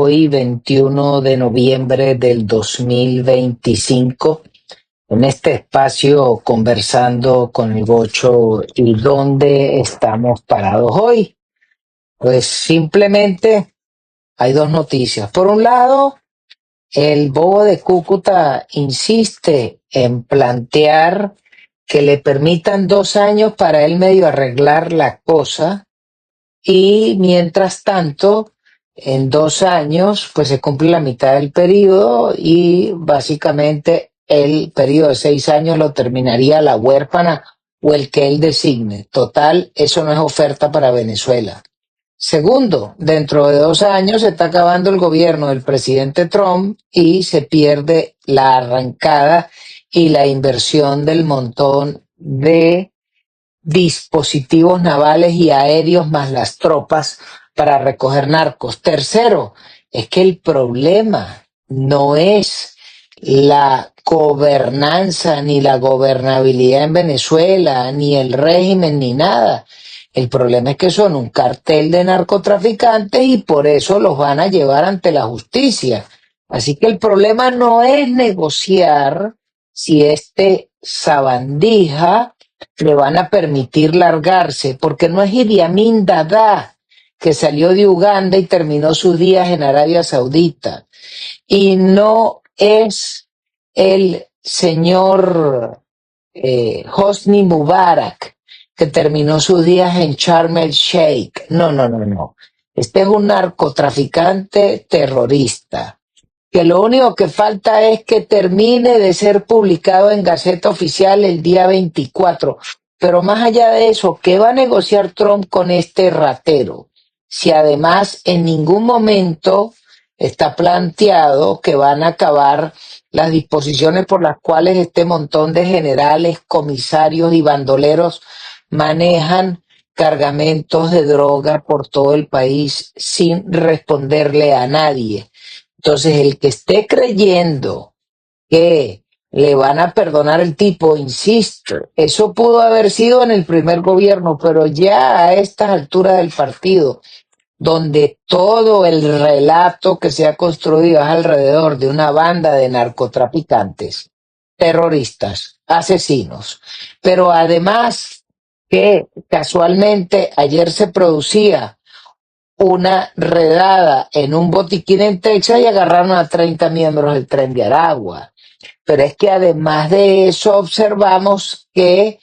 hoy, 21 de noviembre del 2025, en este espacio conversando con el Gocho. ¿Y dónde estamos parados hoy? Pues simplemente hay dos noticias. Por un lado, el bobo de Cúcuta insiste en plantear que le permitan 2 años para él medio arreglar la cosa. Y mientras tanto, en 2 años, pues se cumple la mitad del periodo y básicamente el periodo de 6 años lo terminaría la huérfana o el que él designe. Total, eso no es oferta para Venezuela. Segundo, dentro de 2 años se está acabando el gobierno del presidente Trump y se pierde la arrancada y la inversión del montón de dispositivos navales y aéreos más las tropas para recoger narcos. Tercero, es que el problema no es la gobernanza ni la gobernabilidad en Venezuela, ni el régimen, ni nada. El problema es que son un cartel de narcotraficantes y por eso los van a llevar ante la justicia. Así que el problema no es negociar si este sabandija le van a permitir largarse, porque no es Idi Amin Dada, que salió de Uganda y terminó sus días en Arabia Saudita, y no es el señor Hosni Mubarak, que terminó sus días en Sharm el Sheikh. No, no, no, no. Este es un narcotraficante terrorista, que lo único que falta es que termine de ser publicado en Gaceta Oficial el día 24. Pero más allá de eso, ¿qué va a negociar Trump con este ratero? Si además en ningún momento está planteado que van a acabar las disposiciones por las cuales este montón de generales, comisarios y bandoleros manejan cargamentos de droga por todo el país sin responderle a nadie. Entonces, el que esté creyendo que le van a perdonar el tipo, insisto, eso pudo haber sido en el primer gobierno, pero ya a estas alturas del partido, donde todo el relato que se ha construido es alrededor de una banda de narcotraficantes, terroristas, asesinos, pero además que casualmente ayer se producía una redada en un botiquín en Texas y agarraron a 30 miembros del Tren de Aragua. Pero es que además de eso observamos que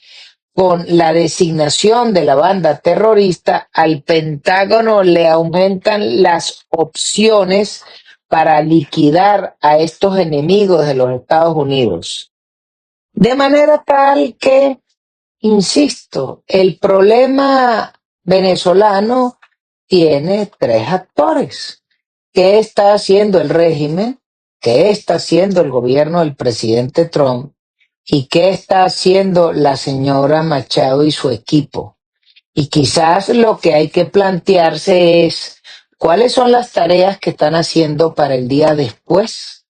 con la designación de la banda terrorista, al Pentágono le aumentan las opciones para liquidar a estos enemigos de los Estados Unidos. De manera tal que, insisto, el problema venezolano tiene tres actores. ¿Qué está haciendo el régimen? ¿Qué está haciendo el gobierno del presidente Trump? ¿Y qué está haciendo la señora Machado y su equipo? Y quizás lo que hay que plantearse es cuáles son las tareas que están haciendo para el día después,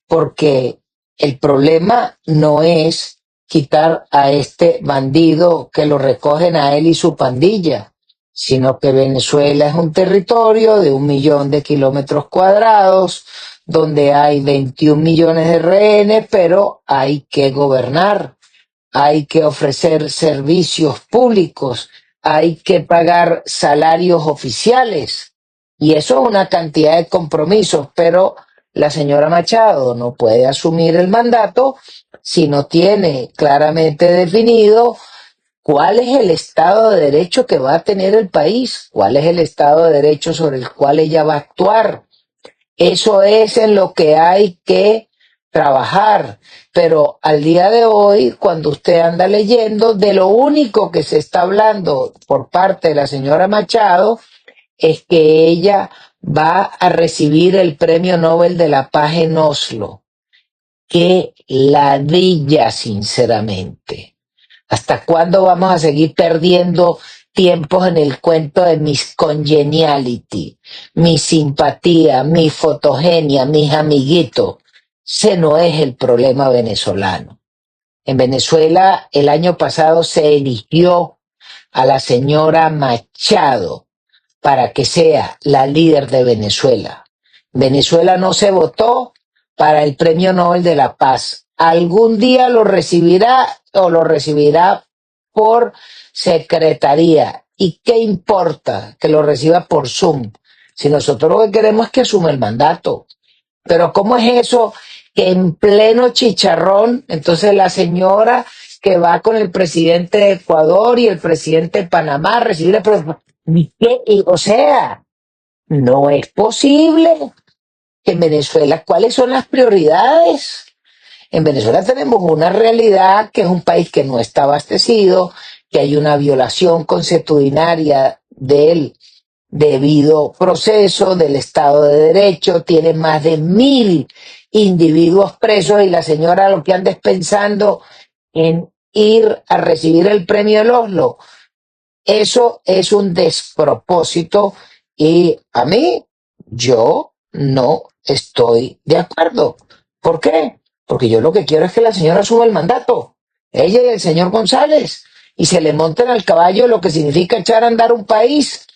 porque el problema no es quitar a este bandido que lo recogen a él y su pandilla, sino que Venezuela es un territorio de 1 millón de kilómetros cuadrados, donde hay 21 millones de rehenes, pero hay que gobernar, hay que ofrecer servicios públicos, hay que pagar salarios oficiales, y eso es una cantidad de compromisos, pero la señora Machado no puede asumir el mandato si no tiene claramente definido cuál es el Estado de Derecho que va a tener el país, cuál es el Estado de Derecho sobre el cual ella va a actuar. Eso es en lo que hay que trabajar, pero al día de hoy, cuando usted anda leyendo, de lo único que se está hablando por parte de la señora Machado es que ella va a recibir el Premio Nobel de la Paz en Oslo. Qué ladilla, sinceramente. ¿Hasta cuándo vamos a seguir perdiendo tiempos en el cuento de mis congeniality, mi simpatía, mi fotogenia, mis amiguitos? Ese no es el problema venezolano. En Venezuela el año pasado se eligió a la señora Machado para que sea la líder de Venezuela. Venezuela no se votó para el Premio Nobel de la Paz. Algún día lo recibirá o lo recibirá por secretaría. ¿Y qué importa que lo reciba por Zoom? Si nosotros lo que queremos es que asuma el mandato. Pero ¿cómo es eso que en pleno chicharrón, entonces la señora que va con el presidente de Ecuador y el presidente de Panamá a recibir ¿y qué? O sea, no es posible que en Venezuela, ¿cuáles son las prioridades? En Venezuela tenemos una realidad que es un país que no está abastecido, que hay una violación consuetudinaria del debido proceso del Estado de Derecho, tiene más de 1.000 individuos presos y la señora lo que anda es pensando en ir a recibir el premio del Oslo. Eso es un despropósito y a mí yo no estoy de acuerdo. ¿Por qué? Porque yo lo que quiero es que la señora suba el mandato, ella y el señor González, y se le monten al caballo lo que significa echar a andar un país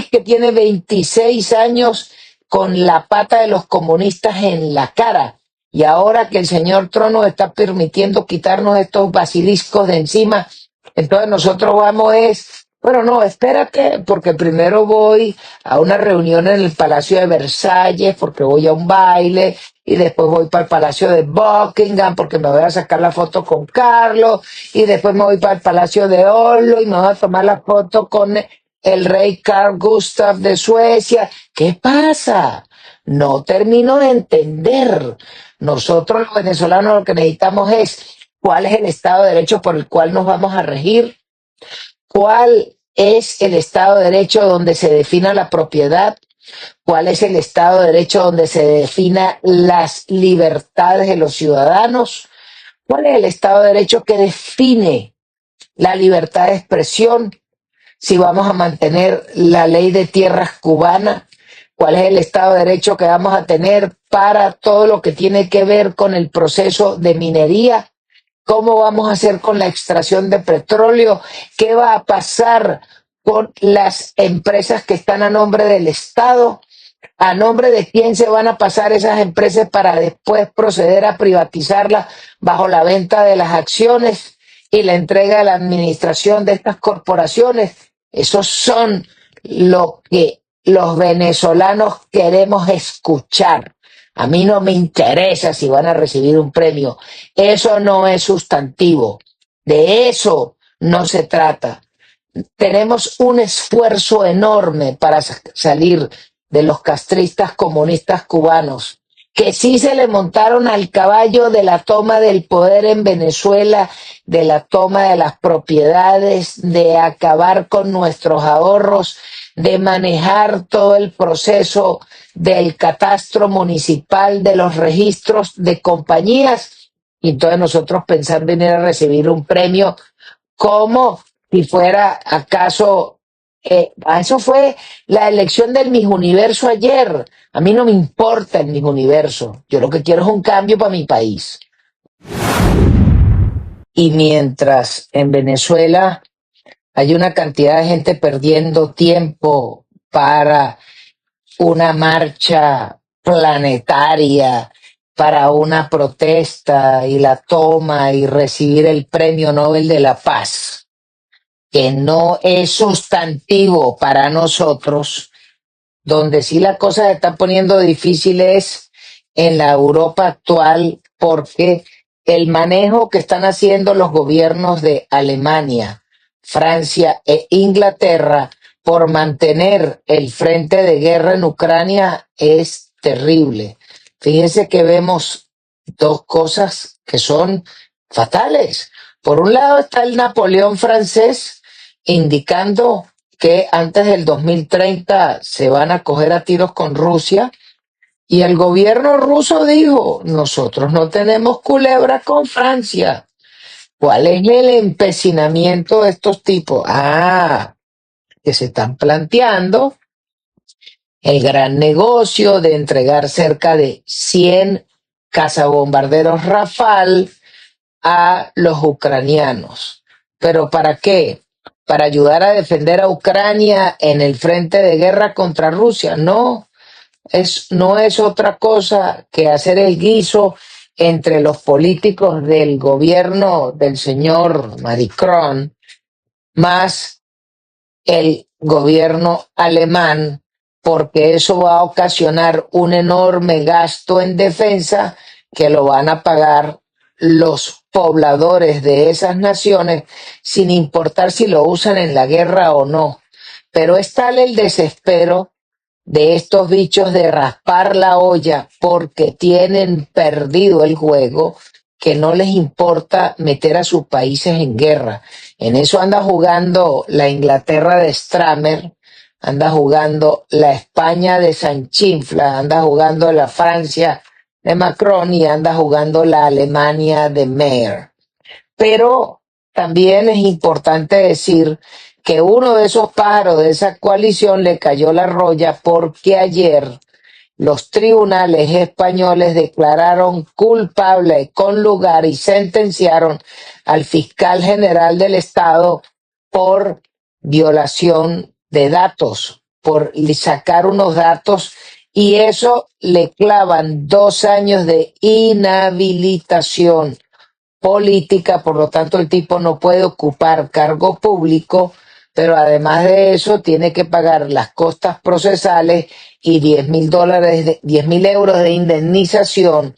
que tiene 26 años con la pata de los comunistas en la cara. Y ahora que el señor Trono está permitiendo quitarnos estos basiliscos de encima, entonces nosotros vamos es, bueno, no, espérate, porque primero voy a una reunión en el Palacio de Versalles, porque voy a un baile, y después voy para el Palacio de Buckingham, porque me voy a sacar la foto con Carlos, y después me voy para el Palacio de Oslo, y me voy a tomar la foto con el rey Carl Gustav de Suecia. ¿Qué pasa? No termino de entender. Nosotros los venezolanos lo que necesitamos es cuál es el Estado de Derecho por el cual nos vamos a regir, cuál es el Estado de Derecho donde se defina la propiedad, cuál es el Estado de Derecho donde se defina las libertades de los ciudadanos, cuál es el Estado de Derecho que define la libertad de expresión, si vamos a mantener la ley de tierras cubana, cuál es el Estado de Derecho que vamos a tener para todo lo que tiene que ver con el proceso de minería, cómo vamos a hacer con la extracción de petróleo, qué va a pasar con las empresas que están a nombre del Estado, a nombre de quién se van a pasar esas empresas para después proceder a privatizarlas bajo la venta de las acciones y la entrega de la administración de estas corporaciones. Esos son lo que los venezolanos queremos escuchar. A mí no me interesa si van a recibir un premio. Eso no es sustantivo. De eso no se trata. Tenemos un esfuerzo enorme para salir de los castristas comunistas cubanos, que sí se le montaron al caballo de la toma del poder en Venezuela, de la toma de las propiedades, de acabar con nuestros ahorros, de manejar todo el proceso del catastro municipal, de los registros de compañías, y entonces nosotros pensando en ir a recibir un premio como si fuera acaso, eso fue la elección del Miss Universo ayer. A mí no me importa el Miss Universo. Yo lo que quiero es un cambio para mi país. Y mientras en Venezuela hay una cantidad de gente perdiendo tiempo para una marcha planetaria, para una protesta y la toma y recibir el Premio Nobel de la Paz, que no es sustantivo para nosotros, donde sí la cosa se está poniendo difícil es en la Europa actual, porque el manejo que están haciendo los gobiernos de Alemania, Francia e Inglaterra por mantener el frente de guerra en Ucrania es terrible. Fíjense que vemos dos cosas que son fatales. Por un lado está el Napoleón francés indicando que antes del 2030 se van a coger a tiros con Rusia, y el gobierno ruso dijo, nosotros no tenemos culebra con Francia. ¿Cuál es el empecinamiento de estos tipos? Que se están planteando el gran negocio de entregar cerca de 100 cazabombarderos Rafale a los ucranianos. ¿Pero para qué? ¿Para ayudar a defender a Ucrania en el frente de guerra contra Rusia? No, no es otra cosa que hacer el guiso entre los políticos del gobierno del señor Macron más el gobierno alemán, porque eso va a ocasionar un enorme gasto en defensa que lo van a pagar los pobladores de esas naciones, sin importar si lo usan en la guerra o no. Pero es tal el desespero de estos bichos de raspar la olla porque tienen perdido el juego, que no les importa meter a sus países en guerra. En eso anda jugando la Inglaterra de Stramer, anda jugando la España de Sanchinfla, anda jugando la Francia de Macron y anda jugando la Alemania de Mayer. Pero también es importante decir que uno de esos pájaros de esa coalición le cayó la roya porque ayer los tribunales españoles declararon culpable con lugar y sentenciaron al fiscal general del Estado por violación de datos, por sacar unos datos, y eso le clavan 2 años de inhabilitación política. Por lo tanto el tipo no puede ocupar cargo público, pero además de eso tiene que pagar las costas procesales y $10,000, 10,000 euros de indemnización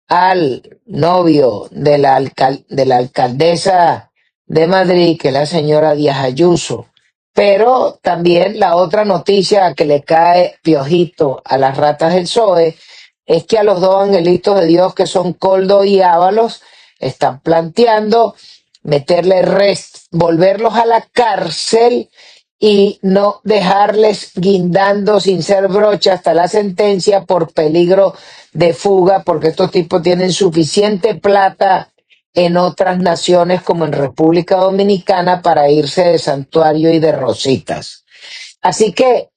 al novio de la alcaldesa de Madrid, que es la señora Díaz Ayuso. Pero también la otra noticia que le cae piojito a las ratas del PSOE es que a los dos angelitos de Dios, que son Coldo y Ábalos, están planteando meterle volverlos a la cárcel y no dejarles guindando sin ser brocha hasta la sentencia por peligro de fuga, porque estos tipos tienen suficiente plata en otras naciones como en República Dominicana para irse de santuario y de rositas. Así que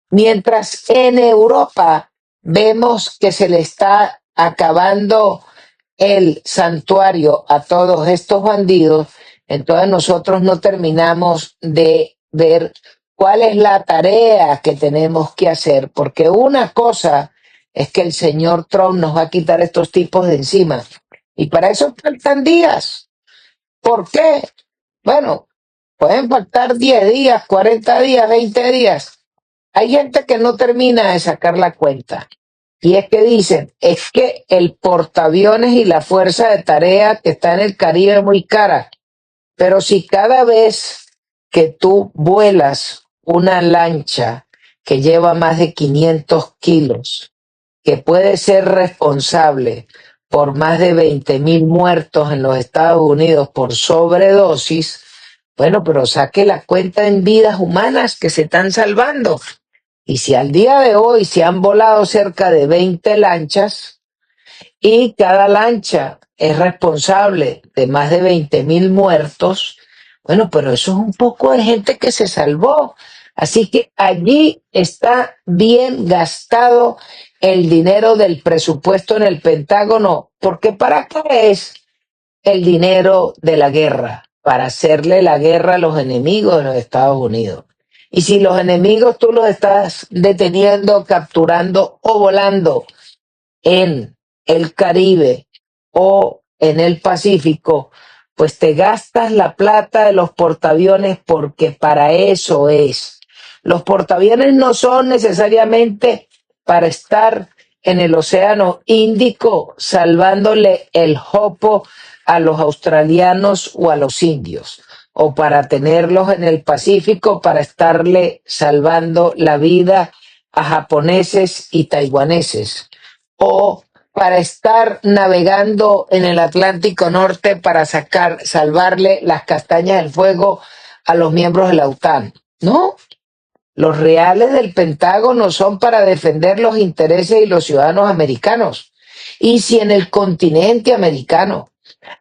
mientras en Europa vemos que se le está acabando el santuario a todos estos bandidos, entonces nosotros no terminamos de ver cuál es la tarea que tenemos que hacer, porque una cosa es que el señor Trump nos va a quitar estos tipos de encima, y para eso faltan días. ¿Por qué? Bueno, pueden faltar 10 días, 40 días, 20 días. Hay gente que no termina de sacar la cuenta. Y es que dicen, es que el portaaviones y la fuerza de tarea que está en el Caribe es muy cara. Pero si cada vez que tú vuelas una lancha que lleva más de 500 kilos, que puede ser responsable por más de 20,000 muertos en los Estados Unidos por sobredosis, bueno, pero saque la cuenta en vidas humanas que se están salvando. Y si al día de hoy se han volado cerca de 20 lanchas y cada lancha es responsable de más de 20,000 muertos, bueno, pero eso es un poco de gente que se salvó. Así que allí está bien gastado el dinero del presupuesto en el Pentágono, porque ¿para qué es el dinero de la guerra? Para hacerle la guerra a los enemigos de los Estados Unidos. Y si los enemigos tú los estás deteniendo, capturando o volando en el Caribe o en el Pacífico, pues te gastas la plata de los portaaviones, porque para eso es. Los portaaviones no son necesariamente para estar en el Océano Índico salvándole el jopo a los australianos o a los indios, o para tenerlos en el Pacífico para estarle salvando la vida a japoneses y taiwaneses, o para estar navegando en el Atlántico Norte para salvarle las castañas del fuego a los miembros de la OTAN. No, los reales del Pentágono son para defender los intereses de los ciudadanos americanos. Y si en el continente americano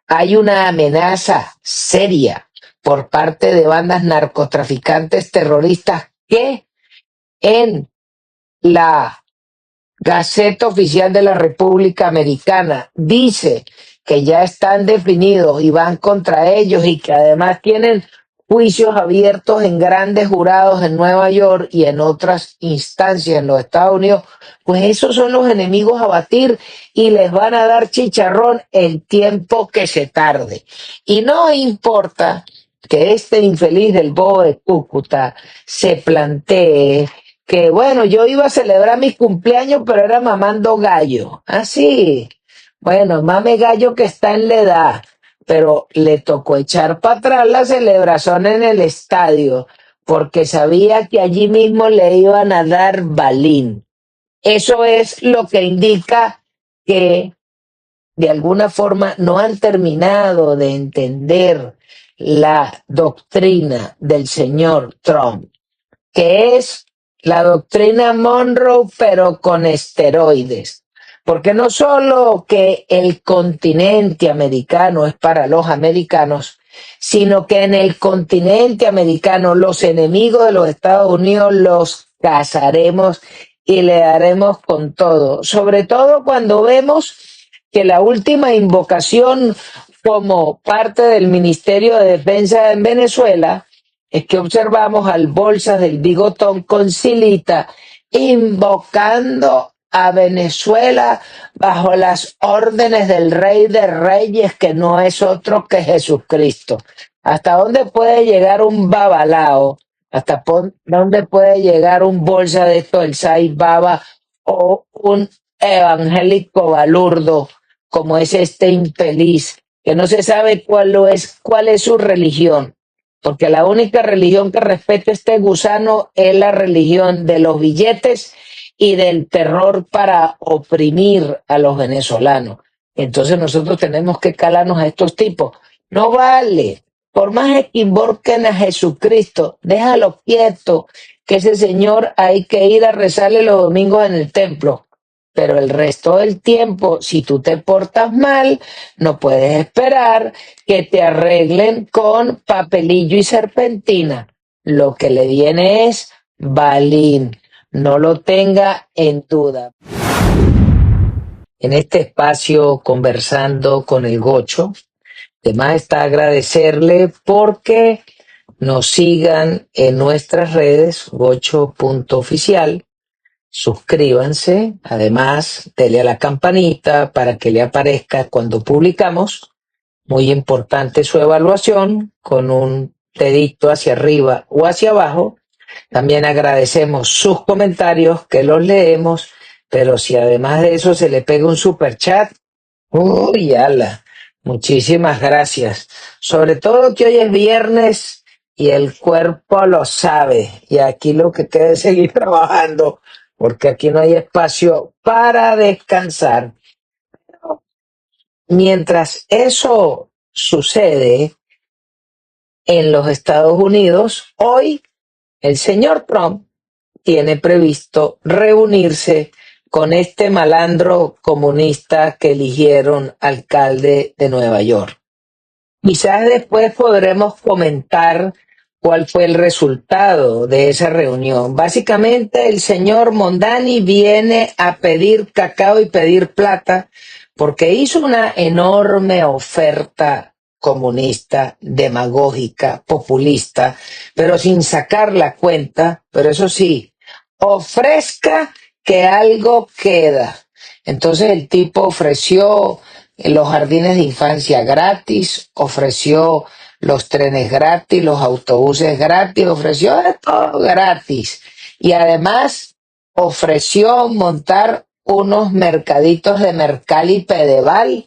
hay una amenaza seria por parte de bandas narcotraficantes terroristas que en la Gaceta Oficial de la República Americana dice que ya están definidos y van contra ellos, y que además tienen juicios abiertos en grandes jurados en Nueva York y en otras instancias en los Estados Unidos, pues esos son los enemigos a batir y les van a dar chicharrón el tiempo que se tarde. Y no importa que este infeliz del Bobo de Cúcuta se plantee que, bueno, yo iba a celebrar mi cumpleaños, pero era mamando gallo. Ah, sí. Bueno, mame gallo que está en la edad, pero le tocó echar para atrás la celebración en el estadio, porque sabía que allí mismo le iban a dar balín. Eso es lo que indica que de alguna forma no han terminado de entender la doctrina del señor Trump, que es la doctrina Monroe, pero con esteroides. Porque no solo que el continente americano es para los americanos, sino que en el continente americano los enemigos de los Estados Unidos los cazaremos y le daremos con todo. Sobre todo cuando vemos que la última invocación como parte del Ministerio de Defensa en Venezuela es que observamos al Bolsas del Bigotón con Silita invocando a Venezuela bajo las órdenes del Rey de Reyes, que no es otro que Jesucristo. ¿Hasta dónde puede llegar un babalao? ¿Hasta dónde puede llegar un bolsa de esto, el Sai Baba, o un evangélico balurdo como es este infeliz, que no se sabe cuál es su religión? Porque la única religión que respeta este gusano es la religión de los billetes y del terror para oprimir a los venezolanos. Entonces nosotros tenemos que calarnos a estos tipos. No vale, por más que invoquen a Jesucristo, déjalo quieto, que ese señor hay que ir a rezarle los domingos en el templo. Pero el resto del tiempo, si tú te portas mal, no puedes esperar que te arreglen con papelillo y serpentina. Lo que le viene es balín. No lo tenga en duda. En este espacio conversando con el Gocho, además está agradecerle porque nos sigan en nuestras redes, gocho.oficial. Suscríbanse, además, dele a la campanita para que le aparezca cuando publicamos. Muy importante su evaluación con un dedito hacia arriba o hacia abajo. También agradecemos sus comentarios, que los leemos, pero si además de eso se le pega un super chat, uy, ala, muchísimas gracias. Sobre todo que hoy es viernes y el cuerpo lo sabe. Y aquí lo que queda es seguir trabajando, porque aquí no hay espacio para descansar. Mientras eso sucede en los Estados Unidos, hoy el señor Trump tiene previsto reunirse con este malandro comunista que eligieron alcalde de Nueva York. Quizás después podremos comentar cuál fue el resultado de esa reunión. Básicamente el señor Mondani viene a pedir cacao y pedir plata porque hizo una enorme oferta comunista, demagógica, populista, pero sin sacar la cuenta, pero eso sí, ofrezca que algo queda. Entonces el tipo ofreció los jardines de infancia gratis, ofreció los trenes gratis, los autobuses gratis, ofreció de todo gratis. Y además ofreció montar unos mercaditos de Mercal y Pedeval,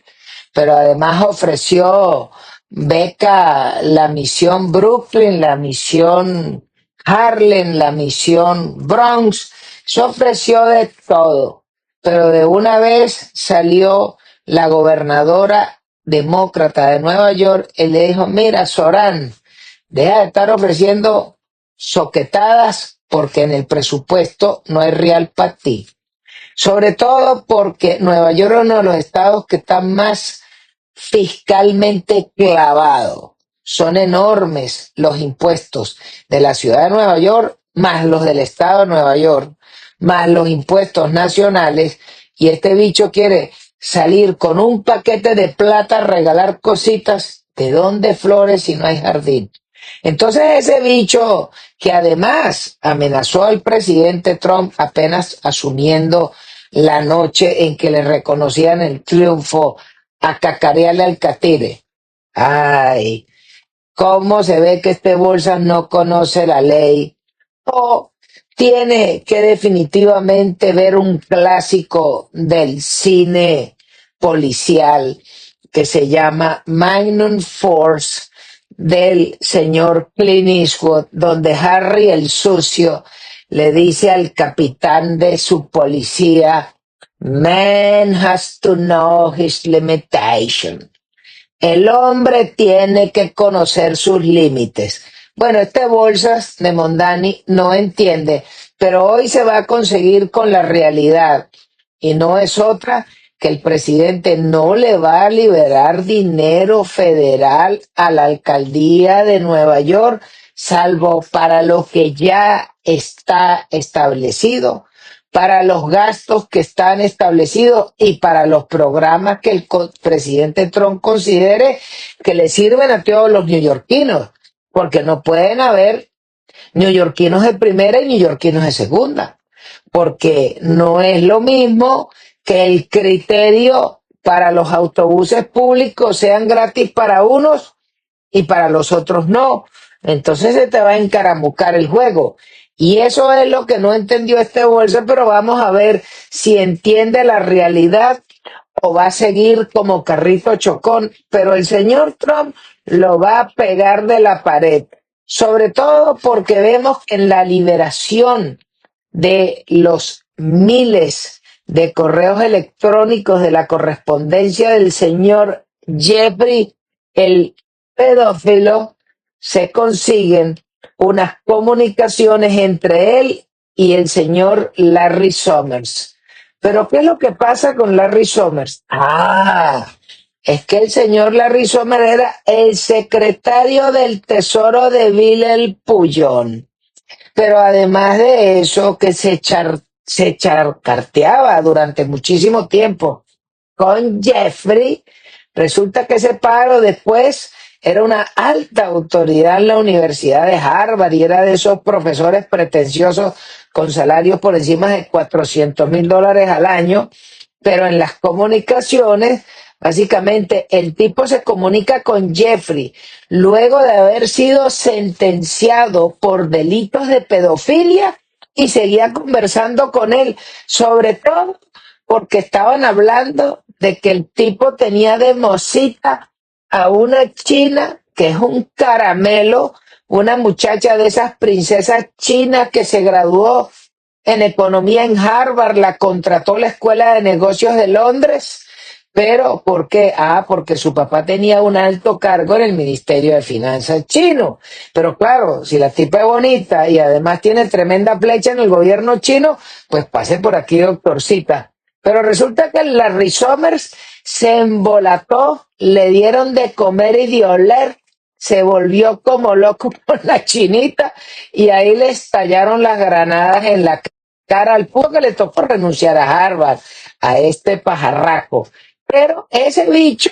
pero además ofreció beca la misión Brooklyn, la misión Harlem, la misión Bronx, se ofreció de todo, pero de una vez salió la gobernadora demócrata de Nueva York y le dijo, mira, Során, deja de estar ofreciendo soquetadas porque en el presupuesto no hay real para ti. Sobre todo porque Nueva York es uno de los estados que está más fiscalmente clavado. Son enormes los impuestos de la ciudad de Nueva York, más los del estado de Nueva York, más los impuestos nacionales, y este bicho quiere salir con un paquete de plata a regalar cositas. ¿De dónde flores si no hay jardín? Entonces ese bicho que además amenazó al presidente Trump apenas asumiendo la noche en que le reconocían el triunfo a cacarearle al catire. Ay, cómo se ve que este bolsa no conoce la ley o tiene que definitivamente ver un clásico del cine policial que se llama Magnum Force del señor Clint Eastwood, donde Harry el sucio le dice al capitán de su policía, Man has to know his limitation. El hombre tiene que conocer sus límites. Bueno, este Bolsas de Mondani no entiende, pero hoy se va a conseguir con la realidad y no es otra que el presidente no le va a liberar dinero federal a la alcaldía de Nueva York, salvo para lo que ya está establecido, para los gastos que están establecidos y para los programas que el presidente Trump considere que le sirven a todos los neoyorquinos, porque no pueden haber neoyorquinos de primera y neoyorquinos de segunda, porque no es lo mismo que el criterio para los autobuses públicos sean gratis para unos y para los otros no. Entonces se te va a encaramucar el juego. Y eso es lo que no entendió este bolsa, pero vamos a ver si entiende la realidad o va a seguir como carrito chocón. Pero el señor Trump lo va a pegar de la pared, sobre todo porque vemos en la liberación de los miles de correos electrónicos de la correspondencia del señor Jeffrey, el pedófilo, se consiguen unas comunicaciones entre él y el señor Larry Summers. Pero ¿qué es lo que pasa con Larry Summers? Es que el señor Larry Summers era el secretario del Tesoro de Bill el Pullón. Pero además de eso, que se charcarteaba durante muchísimo tiempo con Jeffrey, resulta que ese paro después era una alta autoridad en la Universidad de Harvard y era de esos profesores pretenciosos con salarios por encima de $400,000 al año, pero en las comunicaciones, básicamente el tipo se comunica con Jeffrey luego de haber sido sentenciado por delitos de pedofilia y seguía conversando con él, sobre todo porque estaban hablando de que el tipo tenía de mosita a una china que es un caramelo, una muchacha de esas princesas chinas que se graduó en economía en Harvard, la contrató la Escuela de Negocios de Londres. Pero, ¿por qué? Porque su papá tenía un alto cargo en el Ministerio de Finanzas chino. Pero claro, si la tipa es bonita y además tiene tremenda flecha en el gobierno chino, pues pase por aquí, doctorcita. Pero resulta que Larry Summers se embolató, le dieron de comer y de oler, se volvió como loco con la chinita y ahí le estallaron las granadas en la cara al punto que le tocó renunciar a Harvard, a este pajarraco. Pero ese bicho,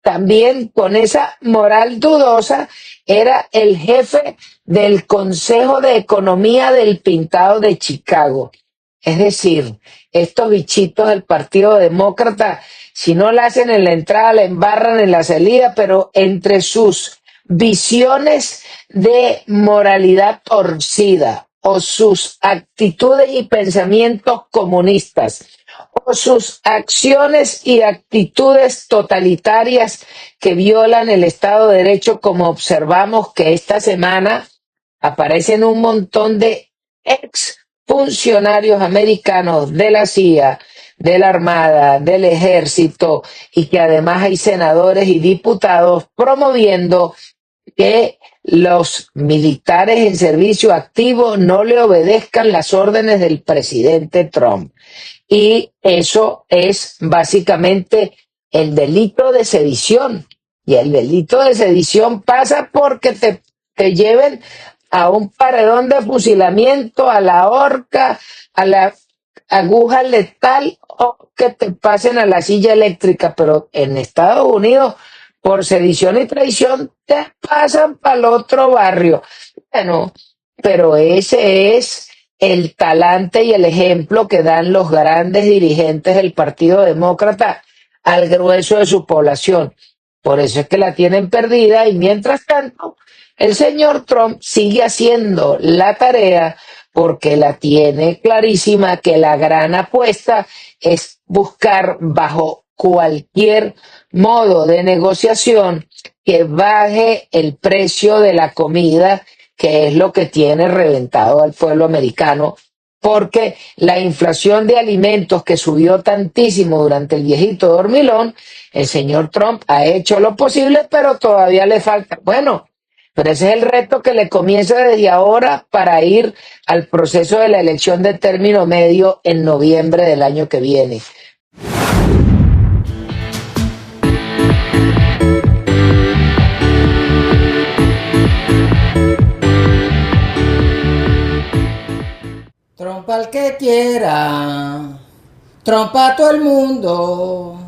también con esa moral dudosa, era el jefe del Consejo de Economía del Pintado de Chicago. Es decir, estos bichitos del Partido Demócrata, si no la hacen en la entrada, la embarran en la salida, pero entre sus visiones de moralidad torcida o sus actitudes y pensamientos comunistas o sus acciones y actitudes totalitarias que violan el Estado de Derecho, como observamos que esta semana aparecen un montón de ex funcionarios americanos de la CIA, de la Armada, del Ejército, y que además hay senadores y diputados promoviendo que los militares en servicio activo no le obedezcan las órdenes del presidente Trump. Y eso es básicamente el delito de sedición. Y el delito de sedición pasa porque te lleven a un paredón de fusilamiento, a la horca, a la aguja letal o que te pasen a la silla eléctrica. Pero en Estados Unidos por sedición y traición, te pasan para el otro barrio. Bueno, pero ese es el talante y el ejemplo que dan los grandes dirigentes del Partido Demócrata al grueso de su población. Por eso es que la tienen perdida y mientras tanto, el señor Trump sigue haciendo la tarea porque la tiene clarísima que la gran apuesta es buscar bajo cualquier modo de negociación que baje el precio de la comida, que es lo que tiene reventado al pueblo americano, porque la inflación de alimentos que subió tantísimo durante el viejito dormilón, el señor Trump ha hecho lo posible, pero todavía le falta. Bueno, pero ese es el reto que le comienza desde ahora para ir al proceso de la elección de término medio en noviembre del año que viene. Trompa al que quiera, trompa a todo el mundo,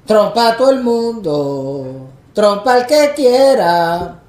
trompa a todo el mundo, trompa al que quiera.